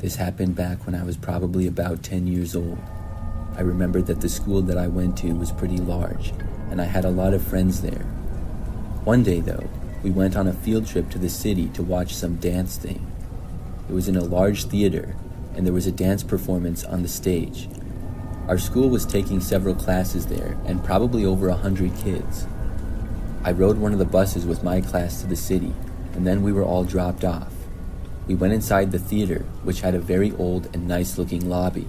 This happened back when I was probably about 10 years old. I remembered that the school that I went to was pretty large, and I had a lot of friends there. One day, though, we went on a field trip to the city to watch some dance thing. It was in a large theater, and there was a dance performance on the stage. Our school was taking several classes there, and probably over 100 kids. I rode one of the buses with my class to the city, and then we were all dropped off. We went inside the theater, which had a very old and nice-looking lobby.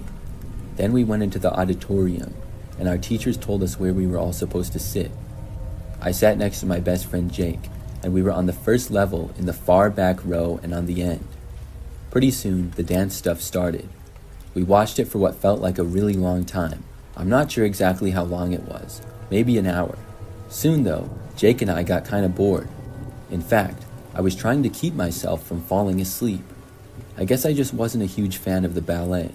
Then we went into the auditorium, and our teachers told us where we were all supposed to sit. I sat next to my best friend Jake, and we were on the first level in the far back row and on the end. Pretty soon, the dance stuff started. We watched it for what felt like a really long time. I'm not sure exactly how long it was, maybe an hour. Soon though, Jake and I got kind of bored. In fact, I was trying to keep myself from falling asleep. I guess I just wasn't a huge fan of the ballet.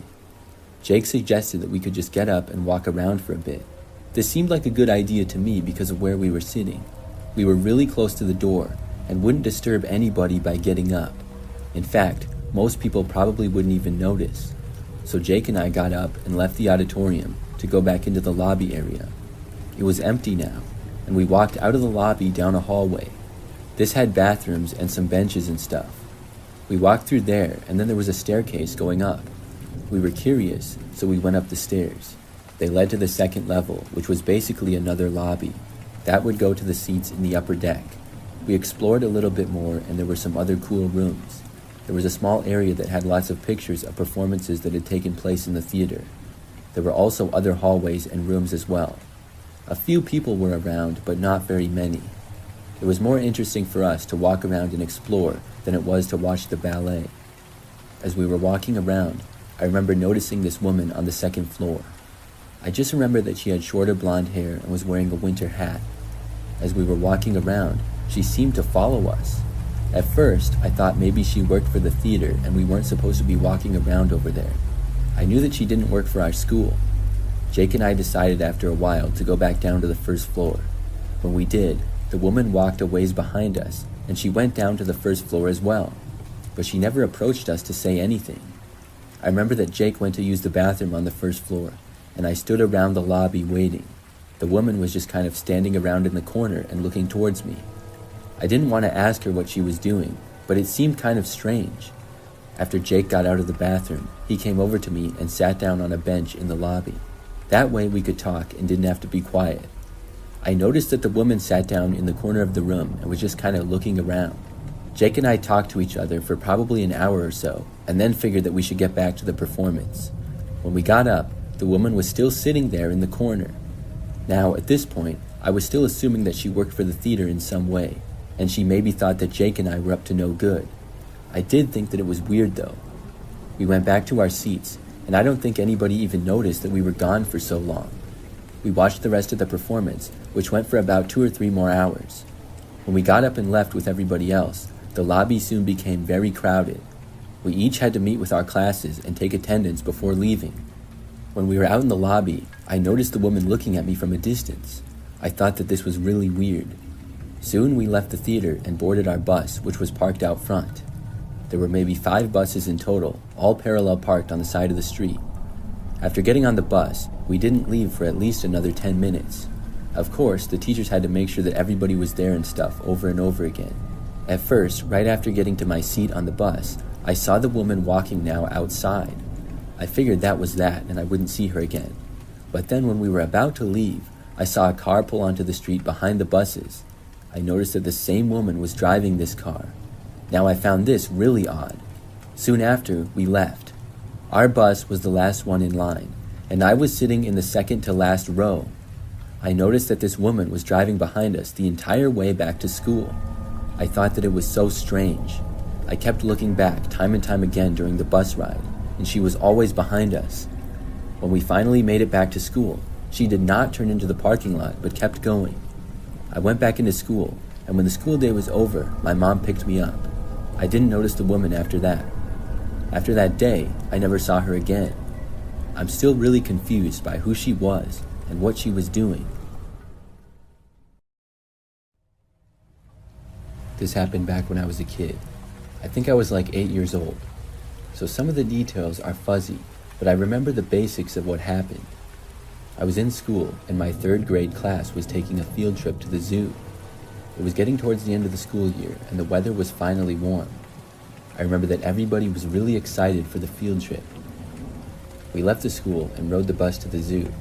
Jake suggested that we could just get up and walk around for a bit. This seemed like a good idea to me because of where we were sitting. We were really close to the door and wouldn't disturb anybody by getting up. In fact, most people probably wouldn't even notice. So Jake and I got up and left the auditorium to go back into the lobby area. It was empty now, and we walked out of the lobby down a hallway. This had bathrooms and some benches and stuff. We walked through there, and then there was a staircase going up. We were curious, so we went up the stairs. They led to the second level, which was basically another lobby. That would go to the seats in the upper deck. We explored a little bit more, and there were some other cool rooms. There was a small area that had lots of pictures of performances that had taken place in the theater. There were also other hallways and rooms as well. A few people were around, but not very many. It was more interesting for us to walk around and explore than it was to watch the ballet. As we were walking around, I remember noticing this woman on the second floor. I just remember that she had shorter blonde hair and was wearing a winter hat. As we were walking around, she seemed to follow us. At first, I thought maybe she worked for the theater and we weren't supposed to be walking around over there. I knew that she didn't work for our school. Jake and I decided after a while to go back down to the first floor. When we did, the woman walked a ways behind us, and she went down to the first floor as well. But she never approached us to say anything. I remember that Jake went to use the bathroom on the first floor, and I stood around the lobby waiting. The woman was just kind of standing around in the corner and looking towards me. I didn't want to ask her what she was doing, but it seemed kind of strange. After Jake got out of the bathroom, he came over to me and sat down on a bench in the lobby. That way we could talk and didn't have to be quiet. I noticed that the woman sat down in the corner of the room and was just kind of looking around. Jake and I talked to each other for probably an hour or so, and then figured that we should get back to the performance. When we got up, the woman was still sitting there in the corner. Now, at this point, I was still assuming that she worked for the theater in some way, and she maybe thought that Jake and I were up to no good. I did think that it was weird though. We went back to our seats, and I don't think anybody even noticed that we were gone for so long. We watched the rest of the performance, which went for about 2 or 3 more hours. When we got up and left with everybody else, the lobby soon became very crowded. We each had to meet with our classes and take attendance before leaving. When we were out in the lobby, I noticed the woman looking at me from a distance. I thought that this was really weird. Soon we left the theater and boarded our bus, which was parked out front. There were maybe 5 buses in total, all parallel parked on the side of the street. After getting on the bus, we didn't leave for at least another 10 minutes. Of course, the teachers had to make sure that everybody was there and stuff over and over again. At first, right after getting to my seat on the bus, I saw the woman walking now outside. I figured that was that and I wouldn't see her again. But then when we were about to leave, I saw a car pull onto the street behind the buses. I noticed that the same woman was driving this car. Now I found this really odd. Soon after, we left. Our bus was the last one in line, and I was sitting in the second to last row. I noticed that this woman was driving behind us the entire way back to school. I thought that it was so strange. I kept looking back time and time again during the bus ride, and she was always behind us. When we finally made it back to school, she did not turn into the parking lot, but kept going. I went back into school, and when the school day was over, my mom picked me up. I didn't notice the woman after that. After that day, I never saw her again. I'm still really confused by who she was and what she was doing. This happened back when I was a kid. I think I was like 8 years old. so some of the details are fuzzy, but I remember the basics of what happened. I was in school, and my 3rd grade class was taking a field trip to the zoo. It was getting towards the end of the school year, and the weather was finally warm. I remember that everybody was really excited for the field trip. We left the school and rode the bus to the zoo.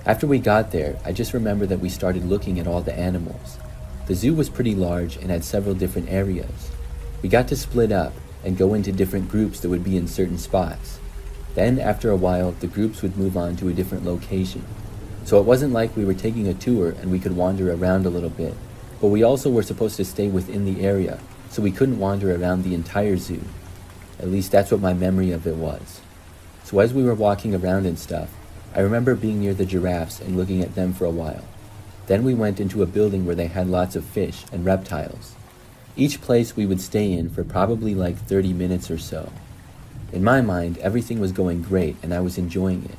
After we got there, I just remember that we started looking at all the animals. The zoo was pretty large and had several different areas. We got to split up and go into different groups that would be in certain spots. Then, after a while, the groups would move on to a different location. So it wasn't like we were taking a tour and we could wander around a little bit, but we also were supposed to stay within the area, so we couldn't wander around the entire zoo. At least that's what my memory of it was. So as we were walking around and stuff, I remember being near the giraffes and looking at them for a while. Then we went into a building where they had lots of fish and reptiles. Each place we would stay in for probably like 30 minutes or so. In my mind, everything was going great and I was enjoying it.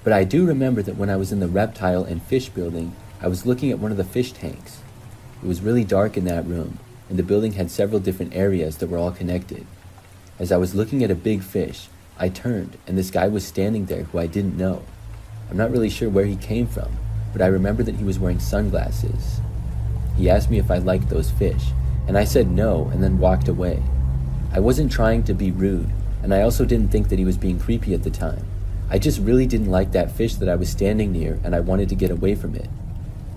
But I do remember that when I was in the reptile and fish building, I was looking at one of the fish tanks. It was really dark in that room, and the building had several different areas that were all connected. As I was looking at a big fish, I turned, and this guy was standing there who I didn't know. I'm not really sure where he came from, but I remember that he was wearing sunglasses. He asked me if I liked those fish, and I said no and then walked away. I wasn't trying to be rude, and I also didn't think that he was being creepy at the time. I just really didn't like that fish that I was standing near, and I wanted to get away from it.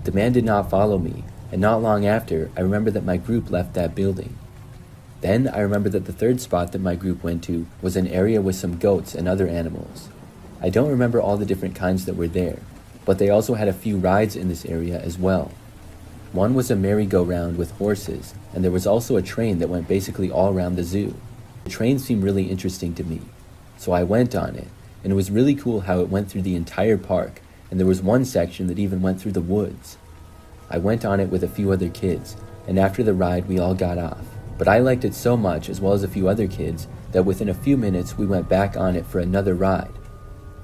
The man did not follow me, and not long after, I remember that my group left that building. Then I remember that the 3rd spot that my group went to was an area with some goats and other animals. I don't remember all the different kinds that were there, but they also had a few rides in this area as well. One was a merry-go-round with horses, and there was also a train that went basically all around the zoo. The train seemed really interesting to me, so I went on it, and it was really cool how it went through the entire park, and there was one section that even went through the woods. I went on it with a few other kids, and after the ride we all got off. But I liked it so much, as well as a few other kids, that within a few minutes we went back on it for another ride.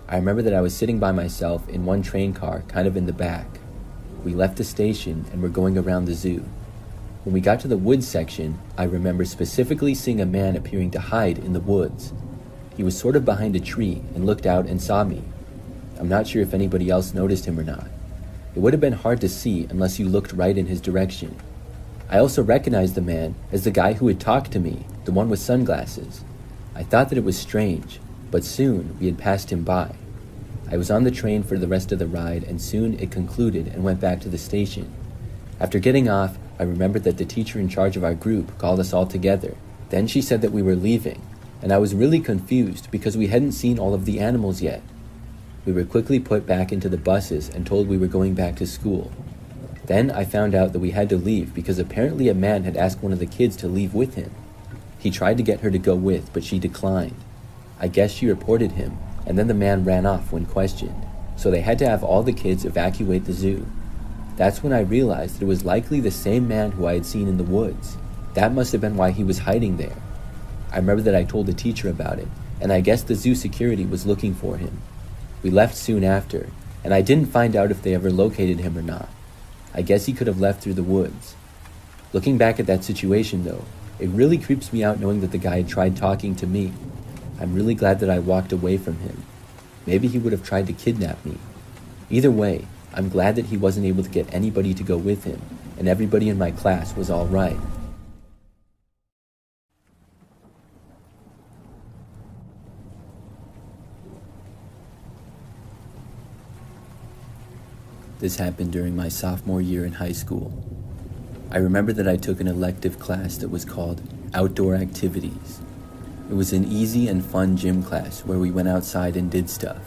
I remember that I was sitting by myself in one train car, kind of in the back. We left the station and were going around the zoo. When we got to the woods section, I remember specifically seeing a man appearing to hide in the woods. He was sort of behind a tree and looked out and saw me. I'm not sure if anybody else noticed him or not. It would have been hard to see unless you looked right in his direction. I also recognized the man as the guy who had talked to me, the one with sunglasses. I thought that it was strange, but soon we had passed him by. I was on the train for the rest of the ride, and soon it concluded and went back to the station. After getting off, I remembered that the teacher in charge of our group called us all together. Then she said that we were leaving, and I was really confused because we hadn't seen all of the animals yet. We were quickly put back into the buses and told we were going back to school. Then I found out that we had to leave because apparently a man had asked one of the kids to leave with him. He tried to get her to go with, but she declined. I guess she reported him, and then the man ran off when questioned, so they had to have all the kids evacuate the zoo. That's when I realized that it was likely the same man who I had seen in the woods. That must have been why he was hiding there. I remember that I told the teacher about it, and I guess the zoo security was looking for him. We left soon after, and I didn't find out if they ever located him or not. I guess he could have left through the woods. Looking back at that situation though, it really creeps me out knowing that the guy had tried talking to me. I'm really glad that I walked away from him. Maybe he would have tried to kidnap me. Either way, I'm glad that he wasn't able to get anybody to go with him, and everybody in my class was all right. This happened during my sophomore year in high school. I remember that I took an elective class that was called Outdoor Activities. It was an easy and fun gym class where we went outside and did stuff.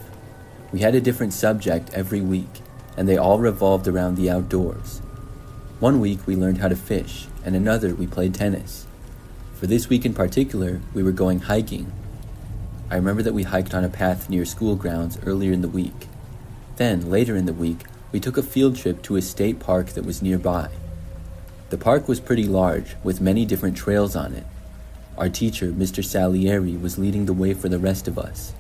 We had a different subject every week, and they all revolved around the outdoors. One week we learned how to fish, and another we played tennis. For this week in particular, we were going hiking. I remember that we hiked on a path near school grounds earlier in the week. Then, later in the week, we took a field trip to a state park that was nearby. The park was pretty large, with many different trails on it. Our teacher, Mr. Salieri, was leading the way for the rest of us.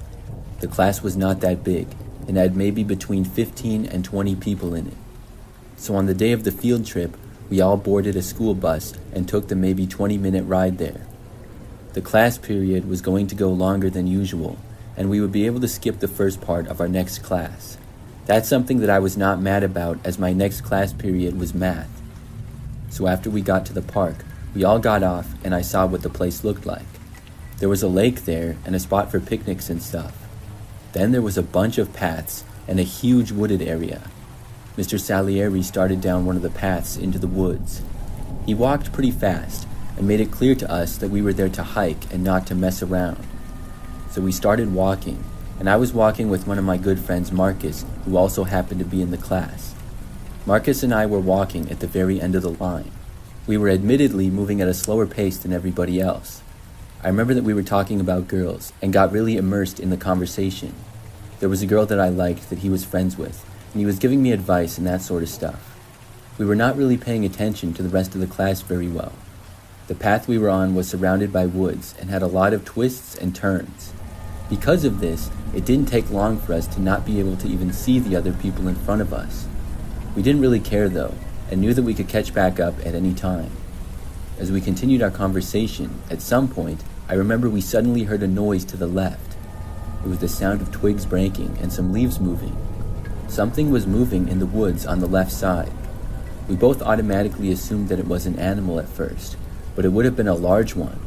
The class was not that big, and had maybe between 15 and 20 people in it. So on the day of the field trip, we all boarded a school bus and took the maybe 20-minute ride there. The class period was going to go longer than usual, and we would be able to skip the first part of our next class. That's something that I was not mad about, as my next class period was math. So after we got to the park, we all got off and I saw what the place looked like. There was a lake there and a spot for picnics and stuff. Then there was a bunch of paths and a huge wooded area. Mr. Salieri started down one of the paths into the woods. He walked pretty fast and made it clear to us that we were there to hike and not to mess around. So we started walking, and I was walking with one of my good friends, Marcus, who also happened to be in the class. Marcus and I were walking at the very end of the line. We were admittedly moving at a slower pace than everybody else. I remember that we were talking about girls and got really immersed in the conversation. There was a girl that I liked that he was friends with, and he was giving me advice and that sort of stuff. We were not really paying attention to the rest of the class very well. The path we were on was surrounded by woods and had a lot of twists and turns. Because of this, it didn't take long for us to not be able to even see the other people in front of us. We didn't really care though, and knew that we could catch back up at any time. As we continued our conversation, at some point, I remember we suddenly heard a noise to the left. It was the sound of twigs breaking and some leaves moving. Something was moving in the woods on the left side. We both automatically assumed that it was an animal at first, but it would have been a large one.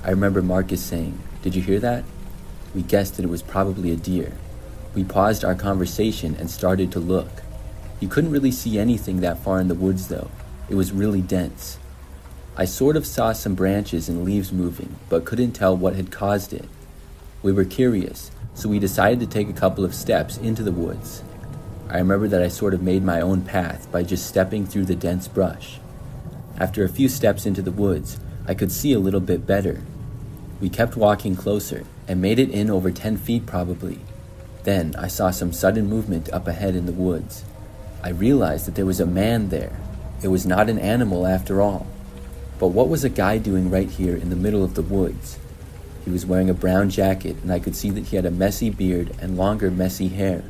I remember Marcus saying, "Did you hear that?" We guessed that it was probably a deer. We paused our conversation and started to look. You couldn't really see anything that far in the woods though. It was really dense. I sort of saw some branches and leaves moving, but couldn't tell what had caused it. We were curious, so we decided to take a couple of steps into the woods. I remember that I sort of made my own path by just stepping through the dense brush. After a few steps into the woods, I could see a little bit better. We kept walking closer and made it in over 10 feet probably. Then I saw some sudden movement up ahead in the woods. I realized that there was a man there. It was not an animal after all. But what was a guy doing right here in the middle of the woods? He was wearing a brown jacket, and I could see that he had a messy beard and longer messy hair.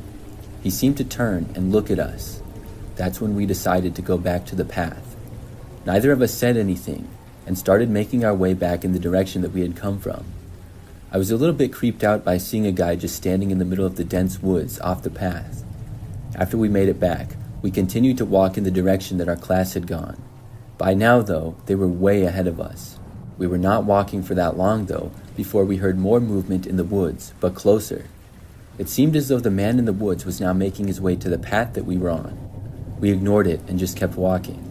He seemed to turn and look at us. That's when we decided to go back to the path. Neither of us said anything and started making our way back in the direction that we had come from. I was a little bit creeped out by seeing a guy just standing in the middle of the dense woods off the path. After we made it back, we continued to walk in the direction that our class had gone. By now, though, they were way ahead of us. We were not walking for that long, though, before we heard more movement in the woods, but closer. It seemed as though the man in the woods was now making his way to the path that we were on. We ignored it and just kept walking.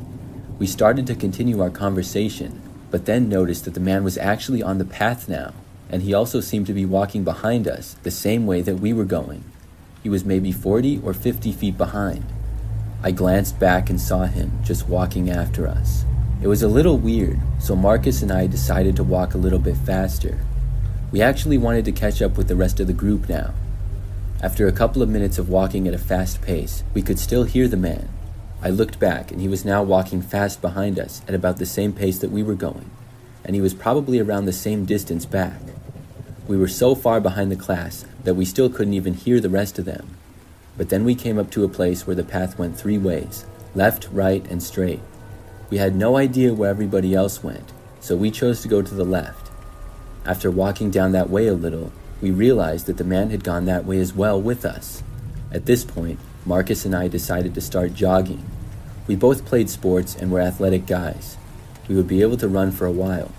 We started to continue our conversation, but then noticed that the man was actually on the path now, and he also seemed to be walking behind us the same way that we were going. He was maybe 40 or 50 feet behind. I glanced back and saw him just walking after us. It was a little weird, so Marcus and I decided to walk a little bit faster. We actually wanted to catch up with the rest of the group now. After a couple of minutes of walking at a fast pace, we could still hear the man. I looked back and he was now walking fast behind us at about the same pace that we were going, and he was probably around the same distance back. We were so far behind the class that we still couldn't even hear the rest of them. But then we came up to a place where the path went 3 ways, left, right, and straight. We had no idea where everybody else went, so we chose to go to the left. After walking down that way a little, we realized that the man had gone that way as well with us. At this point, Marcus and I decided to start jogging. We both played sports and were athletic guys. We would be able to run for a while.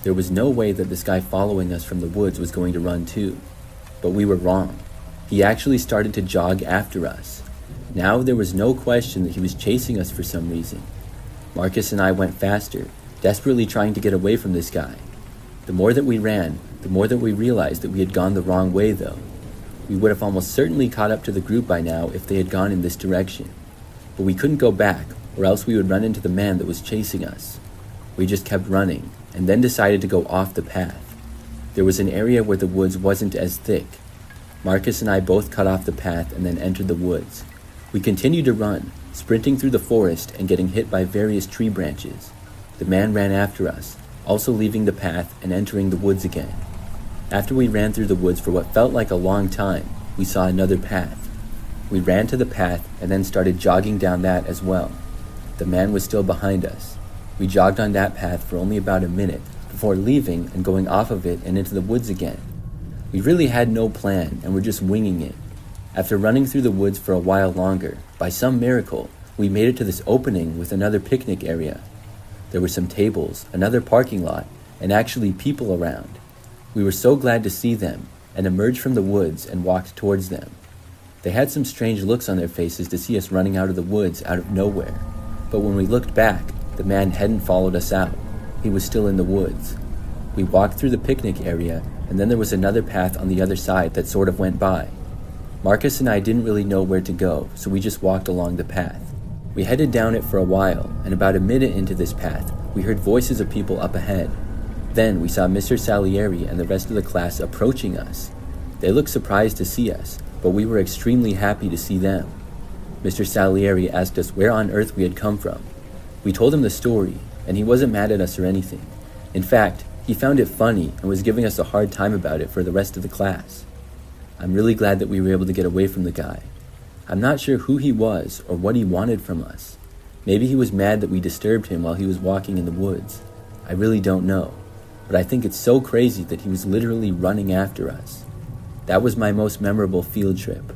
There was no way that this guy following us from the woods was going to run too. But we were wrong. He actually started to jog after us. Now there was no question that he was chasing us for some reason. Marcus and I went faster, desperately trying to get away from this guy. The more that we ran, the more that we realized that we had gone the wrong way though. We would have almost certainly caught up to the group by now if they had gone in this direction. But we couldn't go back, or else we would run into the man that was chasing us. We just kept running, and then decided to go off the path. There was an area where the woods wasn't as thick. Marcus and I both cut off the path and then entered the woods. We continued to run, sprinting through the forest and getting hit by various tree branches. The man ran after us, also leaving the path and entering the woods again. After we ran through the woods for what felt like a long time, we saw another path. We ran to the path and then started jogging down that as well. The man was still behind us. We jogged on that path for only about a minute before leaving and going off of it and into the woods again. We really had no plan and were just winging it. After running through the woods for a while longer, by some miracle, we made it to this opening with another picnic area. There were some tables, another parking lot, and actually people around. We were so glad to see them and emerged from the woods and walked towards them. They had some strange looks on their faces to see us running out of the woods out of nowhere. But when we looked back, the man hadn't followed us out. He was still in the woods. We walked through the picnic area, and then there was another path on the other side that sort of went by. Marcus and I didn't really know where to go, so we just walked along the path. We headed down it for a while, and about a minute into this path, we heard voices of people up ahead. Then we saw Mr. Salieri and the rest of the class approaching us. They looked surprised to see us, but we were extremely happy to see them. Mr. Salieri asked us where on earth we had come from. We told him the story, and he wasn't mad at us or anything. In fact, he found it funny and was giving us a hard time about it for the rest of the class. I'm really glad that we were able to get away from the guy. I'm not sure who he was or what he wanted from us. Maybe he was mad that we disturbed him while he was walking in the woods. I really don't know, but I think it's so crazy that he was literally running after us. That was my most memorable field trip.